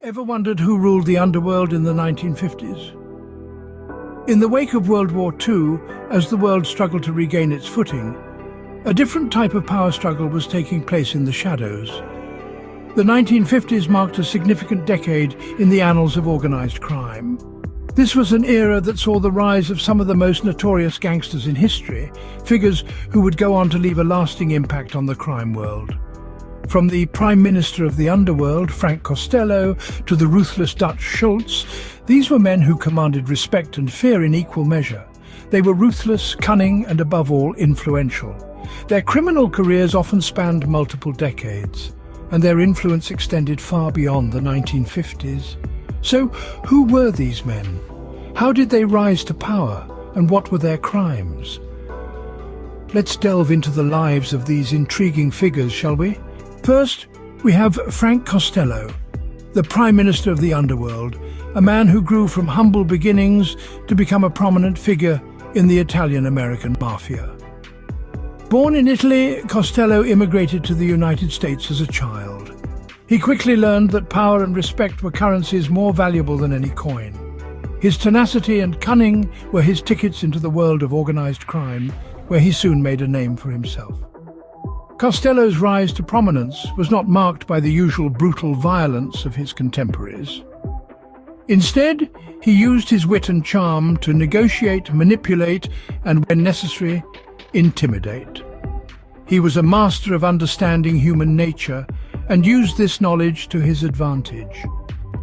Ever wondered who ruled the underworld in the 1950s? In the wake of World War II, as the world struggled to regain its footing, a different type of power struggle was taking place in the shadows. The 1950s marked a significant decade in the annals of organized crime. This was an era that saw the rise of some of the most notorious gangsters in history, figures who would go on to leave a lasting impact on the crime world. From the Prime Minister of the Underworld, Frank Costello, to the ruthless Dutch Schultz, these were men who commanded respect and fear in equal measure. They were ruthless, cunning, and above all, influential. Their criminal careers often spanned multiple decades, and their influence extended far beyond the 1950s. So, who were these men? How did they rise to power, and what were their crimes? Let's delve into the lives of these intriguing figures, shall we? First, we have Frank Costello, the Prime Minister of the Underworld, a man who grew from humble beginnings to become a prominent figure in the Italian-American mafia. Born in Italy, Costello immigrated to the United States as a child. He quickly learned that power and respect were currencies more valuable than any coin. His tenacity and cunning were his tickets into the world of organized crime, where he soon made a name for himself. Costello's rise to prominence was not marked by the usual brutal violence of his contemporaries. Instead, he used his wit and charm to negotiate, manipulate, and, when necessary, intimidate. He was a master of understanding human nature and used this knowledge to his advantage.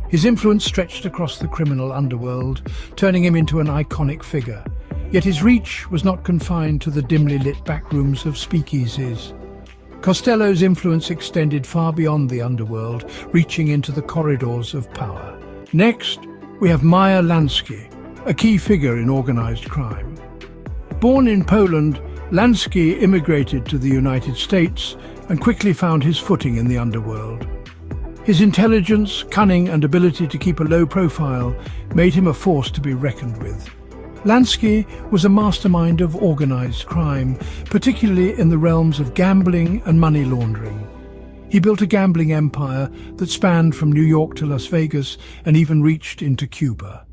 His influence stretched across the criminal underworld, turning him into an iconic figure. Yet his reach was not confined to the dimly lit backrooms of speakeasies. Costello's influence extended far beyond the underworld, reaching into the corridors of power. Next, we have Meyer Lansky, a key figure in organized crime. Born in Poland, Lansky immigrated to the United States and quickly found his footing in the underworld. His intelligence, cunning, and ability to keep a low profile made him a force to be reckoned with. Lansky was a mastermind of organized crime, particularly in the realms of gambling and money laundering. He built a gambling empire that spanned from New York to Las Vegas and even reached into Cuba.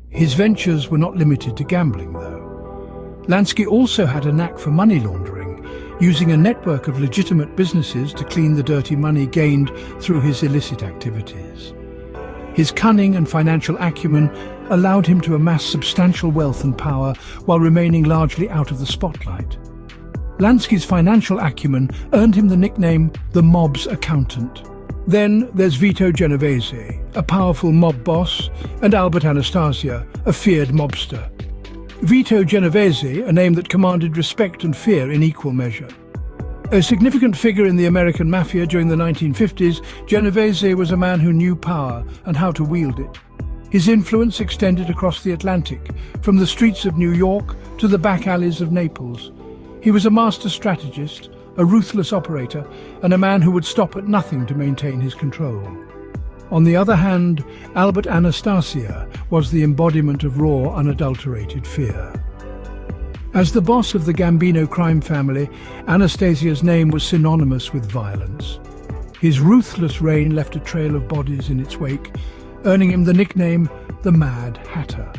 His ventures were not limited to gambling, though. Lansky also had a knack for money laundering, using a network of legitimate businesses to clean the dirty money gained through his illicit activities. His cunning and financial acumen allowed him to amass substantial wealth and power while remaining largely out of the spotlight. Lansky's financial acumen earned him the nickname the mob's accountant. Then there's Vito Genovese, a powerful mob boss, and Albert Anastasia, a feared mobster. Vito Genovese, a name that commanded respect and fear in equal measure. A significant figure in the American mafia during the 1950s, Genovese was a man who knew power and how to wield it. His influence extended across the Atlantic, from the streets of New York to the back alleys of Naples. He was a master strategist, a ruthless operator, and a man who would stop at nothing to maintain his control. On the other hand, Albert Anastasia was the embodiment of raw, unadulterated fear. As the boss of the Gambino crime family, Anastasia's name was synonymous with violence. His ruthless reign left a trail of bodies in its wake, earning him the nickname the Mad Hatter.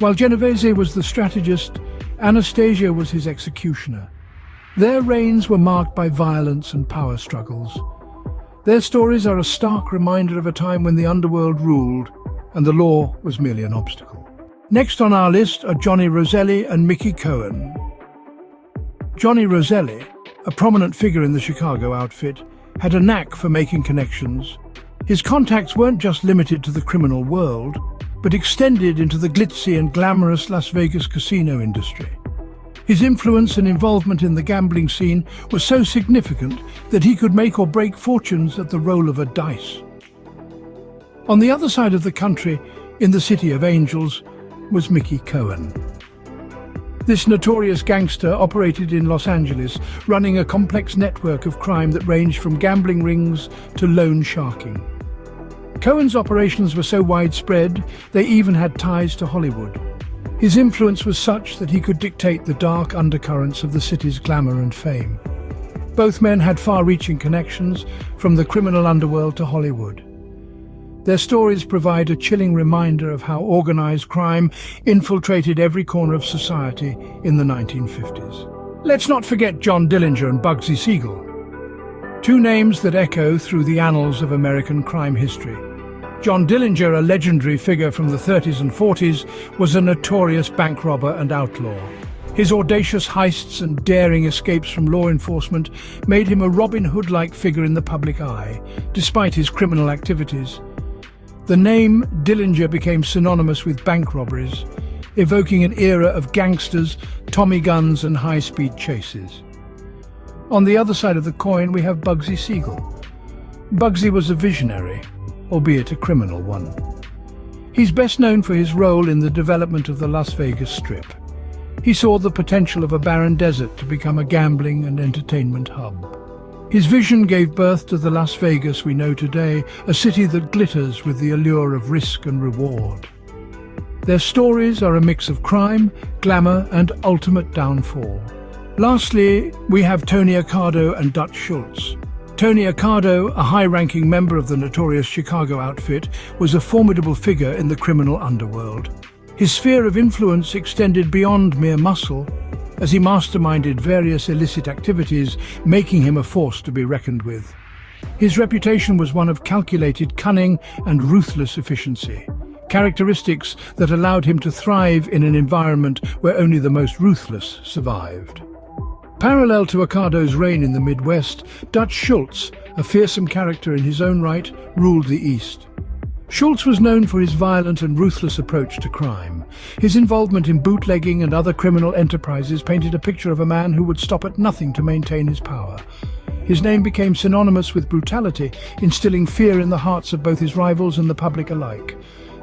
While Genovese was the strategist, Anastasia was his executioner. Their reigns were marked by violence and power struggles. Their stories are a stark reminder of a time when the underworld ruled and the law was merely an obstacle. Next on our list are Johnny Roselli and Mickey Cohen. Johnny Roselli, a prominent figure in the Chicago outfit, had a knack for making connections. His contacts weren't just limited to the criminal world, but extended into the glitzy and glamorous Las Vegas casino industry. His influence and involvement in the gambling scene was so significant that he could make or break fortunes at the roll of a dice. On the other side of the country, in the City of Angels, was Mickey Cohen. This notorious gangster operated in Los Angeles, running a complex network of crime that ranged from gambling rings to loan sharking. Cohen's operations were so widespread, they even had ties to Hollywood. His influence was such that he could dictate the dark undercurrents of the city's glamour and fame. Both men had far-reaching connections, from the criminal underworld to Hollywood. Their stories provide a chilling reminder of how organized crime infiltrated every corner of society in the 1950s. Let's not forget John Dillinger and Bugsy Siegel, two names that echo through the annals of American crime history. John Dillinger, a legendary figure from the 30s and 40s, was a notorious bank robber and outlaw. His audacious heists and daring escapes from law enforcement made him a Robin Hood-like figure in the public eye, despite his criminal activities. The name Dillinger became synonymous with bank robberies, evoking an era of gangsters, Tommy guns and high-speed chases. On the other side of the coin, we have Bugsy Siegel. Bugsy was a visionary, albeit a criminal one. He's best known for his role in the development of the Las Vegas Strip. He saw the potential of a barren desert to become a gambling and entertainment hub. His vision gave birth to the Las Vegas we know today, a city that glitters with the allure of risk and reward. Their stories are a mix of crime, glamour, and ultimate downfall. Lastly, we have Tony Accardo and Dutch Schultz. Tony Accardo, a high-ranking member of the notorious Chicago outfit, was a formidable figure in the criminal underworld. His sphere of influence extended beyond mere muscle, as he masterminded various illicit activities, making him a force to be reckoned with. His reputation was one of calculated cunning and ruthless efficiency, characteristics that allowed him to thrive in an environment where only the most ruthless survived. Parallel to Accardo's reign in the Midwest, Dutch Schultz, a fearsome character in his own right, ruled the East. Schultz was known for his violent and ruthless approach to crime. His involvement in bootlegging and other criminal enterprises painted a picture of a man who would stop at nothing to maintain his power. His name became synonymous with brutality, instilling fear in the hearts of both his rivals and the public alike.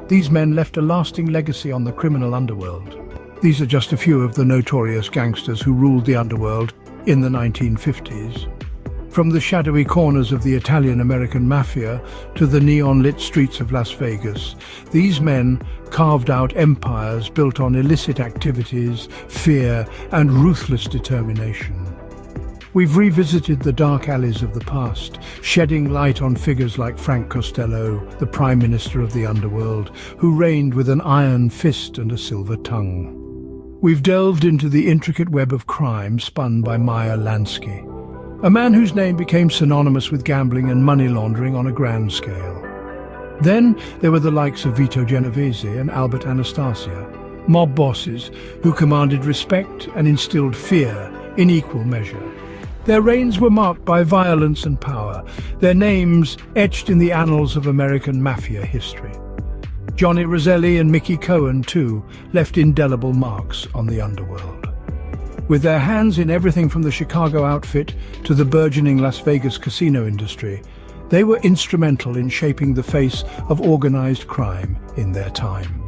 These men left a lasting legacy on the criminal underworld. These are just a few of the notorious gangsters who ruled the underworld in the 1950s. From the shadowy corners of the Italian-American mafia to the neon-lit streets of Las Vegas, these men carved out empires built on illicit activities, fear, and ruthless determination. We've revisited the dark alleys of the past, shedding light on figures like Frank Costello, the Prime Minister of the underworld, who reigned with an iron fist and a silver tongue. We've delved into the intricate web of crime spun by Meyer Lansky, a man whose name became synonymous with gambling and money laundering on a grand scale. Then there were the likes of Vito Genovese and Albert Anastasia, mob bosses who commanded respect and instilled fear in equal measure. Their reigns were marked by violence and power, their names etched in the annals of American mafia history. Johnny Roselli and Mickey Cohen, too, left indelible marks on the underworld. With their hands in everything from the Chicago outfit to the burgeoning Las Vegas casino industry, they were instrumental in shaping the face of organized crime in their time.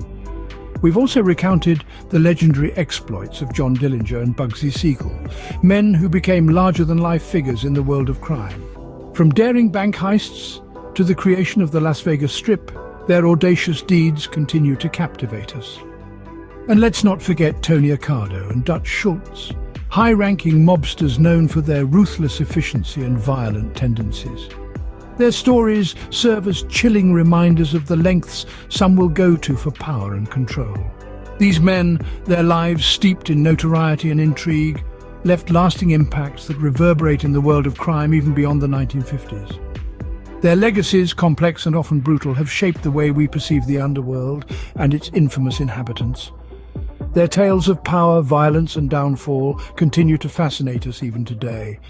We've also recounted the legendary exploits of John Dillinger and Bugsy Siegel, men who became larger-than-life figures in the world of crime. From daring bank heists to the creation of the Las Vegas Strip, their audacious deeds continue to captivate us. And let's not forget Tony Accardo and Dutch Schultz, high-ranking mobsters known for their ruthless efficiency and violent tendencies. Their stories serve as chilling reminders of the lengths some will go to for power and control. These men, their lives steeped in notoriety and intrigue, left lasting impacts that reverberate in the world of crime even beyond the 1950s. Their legacies, complex and often brutal, have shaped the way we perceive the underworld and its infamous inhabitants. Their tales of power, violence and downfall continue to fascinate us even today.